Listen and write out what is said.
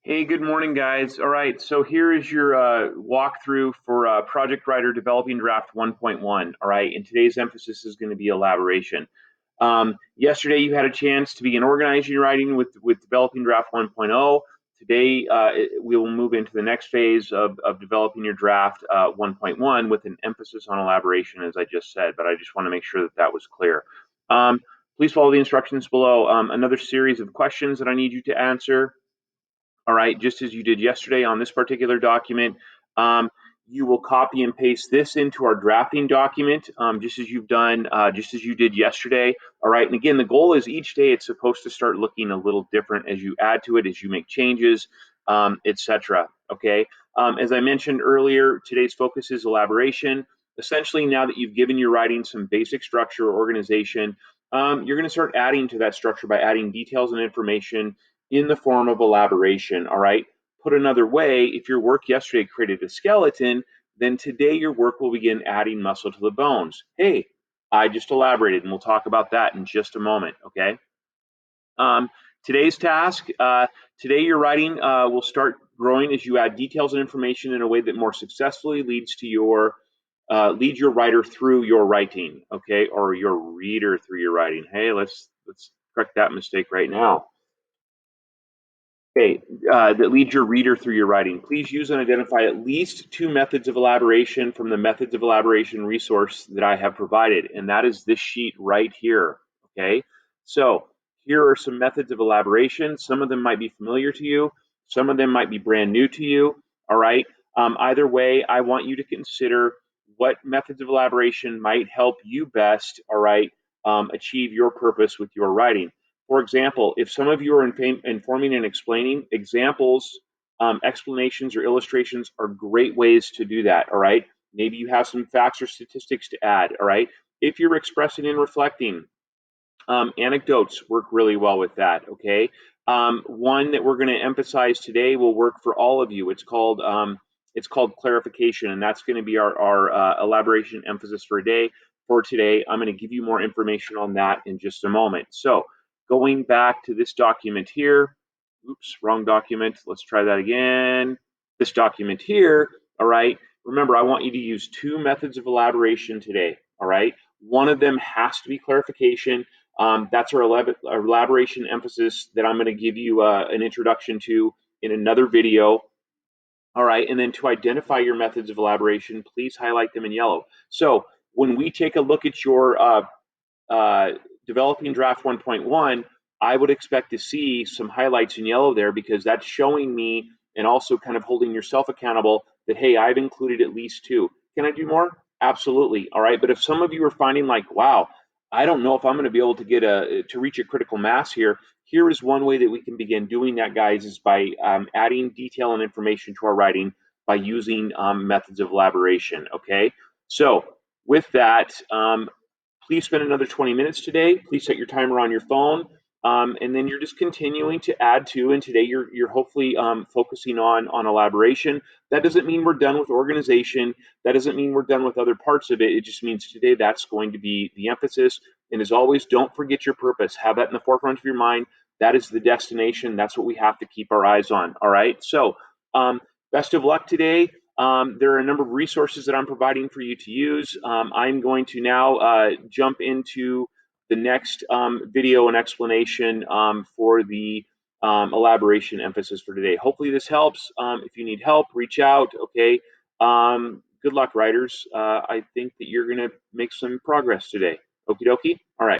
Hey, good morning, guys. All right, so here is your walkthrough for Project Writer Developing Draft 1.1. All right, and today's emphasis is going to be elaboration. Yesterday, you had a chance to begin organizing your writing with Developing Draft 1.0. Today, we will move into the next phase of developing your draft 1.1 with an emphasis on elaboration, as I just said, but I just want to make sure that that was clear. Please follow the instructions below. Another series of questions that I need you to answer. All right, just as you did yesterday on this particular document, you will copy and paste this into our drafting document, just as you've done, just as you did yesterday. All right, and again, the goal is each day it's supposed to start looking a little different as you add to it, as you make changes, etc. Okay, as I mentioned earlier, today's focus is elaboration. Essentially, now that you've given your writing some basic structure or organization, you're going to start adding to that structure by adding details and information in the form of elaboration. All right. Put another way, if your work yesterday created a skeleton, then today your work will begin adding muscle to the bones. Hey, I just elaborated, and we'll talk about that in just a moment. Okay. Um, today's task, today your writing will start growing as you add details and information in a way that more successfully leads to your lead your writer through your writing. Okay, or your reader through your writing. Hey, let's correct that mistake right now. Okay, that leads your reader through your writing. Please use and identify at least two methods of elaboration from the methods of elaboration resource that I have provided, and that is this sheet right here. Okay, so here are some methods of elaboration. Some of them might be familiar to you, some of them might be brand new to you. All right, either way, I want you to consider what methods of elaboration might help you best, all right, achieve your purpose with your writing. For example, if some of you are informing and explaining, examples, explanations, or illustrations are great ways to do that. All right. Maybe you have some facts or statistics to add. All right. If you're expressing and reflecting, anecdotes work really well with that. Okay. One that we're going to emphasize today will work for all of you. It's called clarification, and that's going to be our elaboration emphasis for today. For today, I'm going to give you more information on that in just a moment. So, going back to this document here. Oops, wrong document. Let's try that again. This document here. All right. Remember, I want you to use two methods of elaboration today. All right. One of them has to be clarification. That's our elaboration emphasis that I'm going to give you an introduction to in another video. All right, and then to identify your methods of elaboration, please highlight them in yellow. So when we take a look at your uh, developing draft 1.1, I would expect to see some highlights in yellow there because that's showing me and also kind of holding yourself accountable that, hey, I've included at least two. Can I do more? Absolutely. All right. But if some of you are finding like, wow, I don't know if I'm going to be able to to reach a critical mass here. Here is one way that we can begin doing that, guys, is by adding detail and information to our writing by using methods of elaboration. Okay. So with that, please spend another 20 minutes today. Please set your timer on your phone. And then you're just continuing to add to, and today you're hopefully focusing on elaboration. That doesn't mean we're done with organization. That doesn't mean we're done with other parts of it. It just means today that's going to be the emphasis. And as always, don't forget your purpose. Have that in the forefront of your mind. That is the destination. That's what we have to keep our eyes on. All right. So best of luck today. There are a number of resources that I'm providing for you to use. I'm going to now jump into the next video and explanation for the elaboration emphasis for today. Hopefully this helps. If you need help, reach out. Okay. Good luck, writers. I think that you're going to make some progress today. Okie dokie. All right.